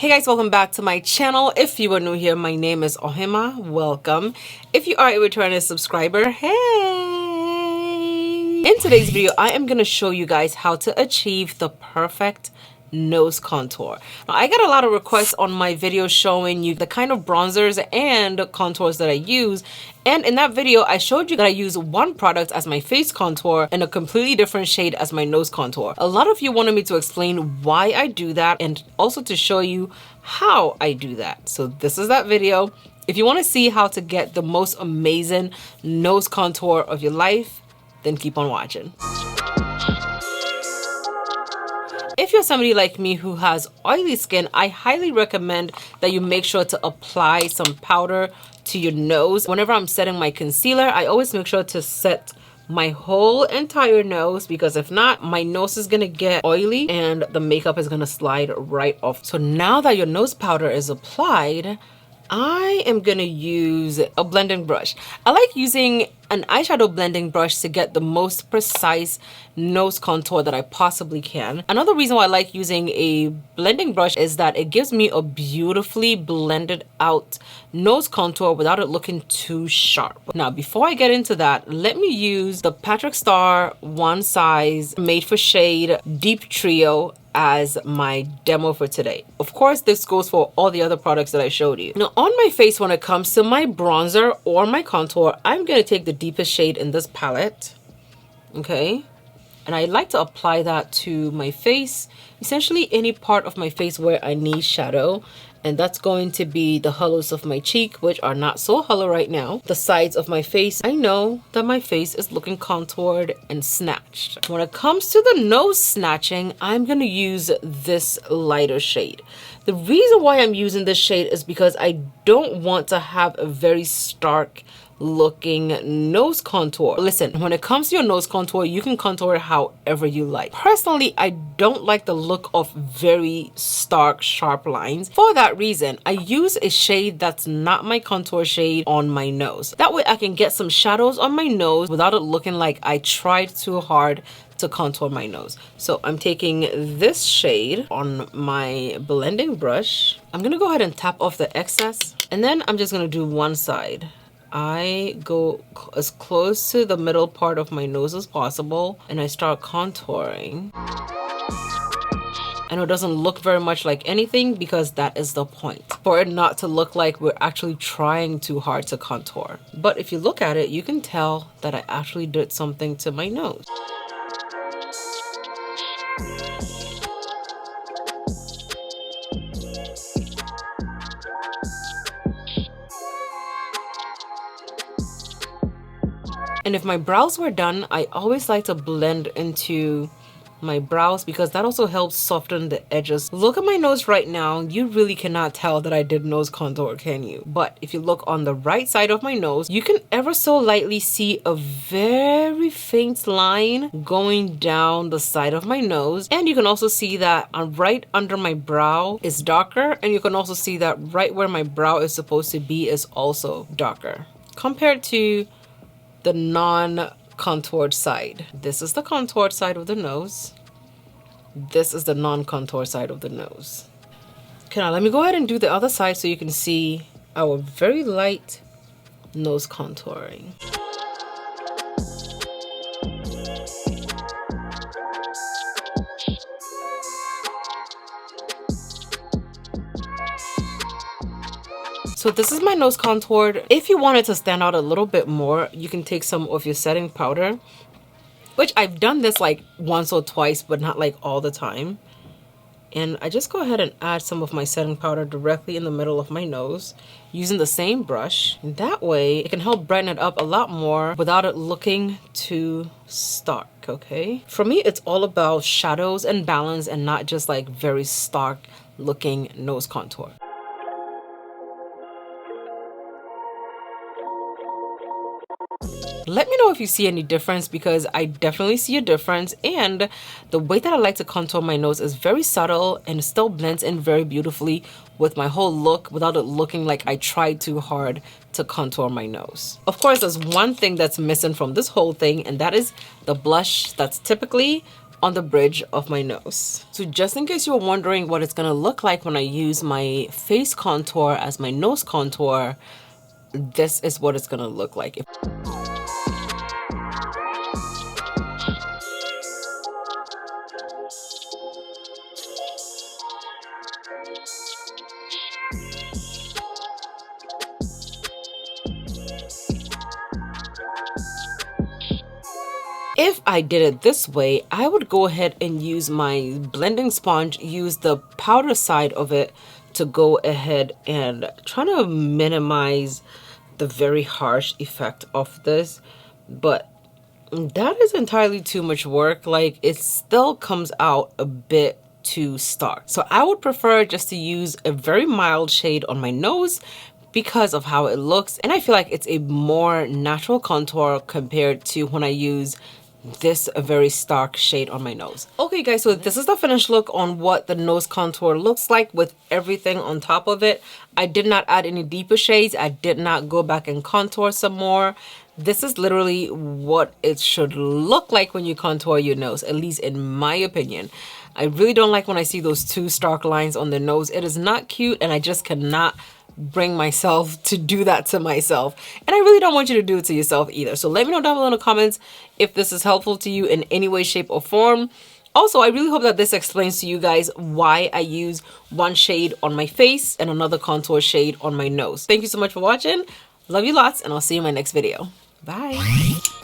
Hey guys, welcome back to my channel. If you are new here, my name is OHEMAA. Welcome. If you are a returning subscriber, hey! In today's video, I am going to show you guys how to achieve the perfect nose contour. Now, I got a lot of requests on my video showing you the kind of bronzers and contours that I use, and in that video I showed you that I use one product as my face contour and a completely different shade as my nose contour. A lot of you wanted me to explain why I do that and also to show you how I do that. So this is that video. If you want to see how to get the most amazing nose contour of your life, then keep on watching. If you're somebody like me who has oily skin, I highly recommend that you make sure to apply some powder to your nose. Whenever I'm setting my concealer, I always make sure to set my whole entire nose, because if not, my nose is gonna get oily and the makeup is gonna slide right off. So now that your nose powder is applied, I am gonna use a blending brush. I like using an eyeshadow blending brush to get the most precise nose contour that I possibly can. Another reason why I like using a blending brush is that it gives me a beautifully blended out nose contour without it looking too sharp. Now, before I get into that, let me use the Patrick Star One Size Made for Shade Deep Trio as my demo for today. Of course, this goes for all the other products that I showed you. Now, on my face, when it comes to my bronzer or my contour, I'm gonna take the deepest shade in this palette, okay? And I like to apply that to my face, essentially any part of my face where I need shadow. And that's going to be the hollows of my cheek, which are not so hollow right now. The sides of my face, I know that my face is looking contoured and snatched. When it comes to the nose snatching, I'm gonna use this lighter shade. The reason why I'm using this shade is because I don't want to have a very stark looking nose contour. Listen, when it comes to your nose contour, you can contour it however you like. Personally, I don't like the look of very stark, sharp lines. For that reason, I use a shade that's not my contour shade on my nose. That way I can get some shadows on my nose without it looking like I tried too hard to contour my nose. So I'm taking this shade on my blending brush. I'm gonna go ahead and tap off the excess, and then I'm just gonna do one side. I go as close to the middle part of my nose as possible, and I start contouring. I know it doesn't look very much like anything because that is the point, for it not to look like we're actually trying too hard to contour. But if you look at it, you can tell that I actually did something to my nose. And if my brows were done, I always like to blend into my brows because that also helps soften the edges. Look at my nose right now. You really cannot tell that I did nose contour, can you? But if you look on the right side of my nose, you can ever so lightly see a very faint line going down the side of my nose. And you can also see that right under my brow is darker. And you can also see that right where my brow is supposed to be is also darker compared to the non-contoured side. This is the contoured side of the nose. This is the non-contoured side of the nose. Okay, now let me go ahead and do the other side so you can see our very light nose contouring. So this is my nose contoured. If you want it to stand out a little bit more, you can take some of your setting powder, which I've done this like once or twice, but not like all the time. And I just go ahead and add some of my setting powder directly in the middle of my nose using the same brush. And that way it can help brighten it up a lot more without it looking too stark, okay? For me, it's all about shadows and balance and not just like very stark looking nose contour. Let me know if you see any difference, because I definitely see a difference, and the way that I like to contour my nose is very subtle and still blends in very beautifully with my whole look without it looking like I tried too hard to contour my nose. Of course, there's one thing that's missing from this whole thing, and that is the blush that's typically on the bridge of my nose. So just in case you're wondering what it's gonna look like when I use my face contour as my nose contour, this is what it's gonna look like. If I did it this way, I would go ahead and use my blending sponge, use the powder side of it to go ahead and try to minimize the very harsh effect of this. But that is entirely too much work. Like, it still comes out a bit too stark. So I would prefer just to use a very mild shade on my nose because of how it looks. And I feel like it's a more natural contour compared to when I use this very stark shade on my nose. Okay guys, so this is the finished look on what the nose contour looks like with everything on top of it. I did not add any deeper shades. I did not go back and contour some more. This is literally what it should look like when you contour your nose, at least in my opinion. I really don't like when I see those two stark lines on the nose. It is not cute, and I just cannot bring myself to do that to myself, and I really don't want you to do it to yourself either. So let me know down below in the comments if this is helpful to you in any way, shape, or form. Also, I really hope that this explains to you guys why I use one shade on my face and another contour shade on my nose. Thank you so much for watching. Love you lots, and I'll see you in my next video. Bye.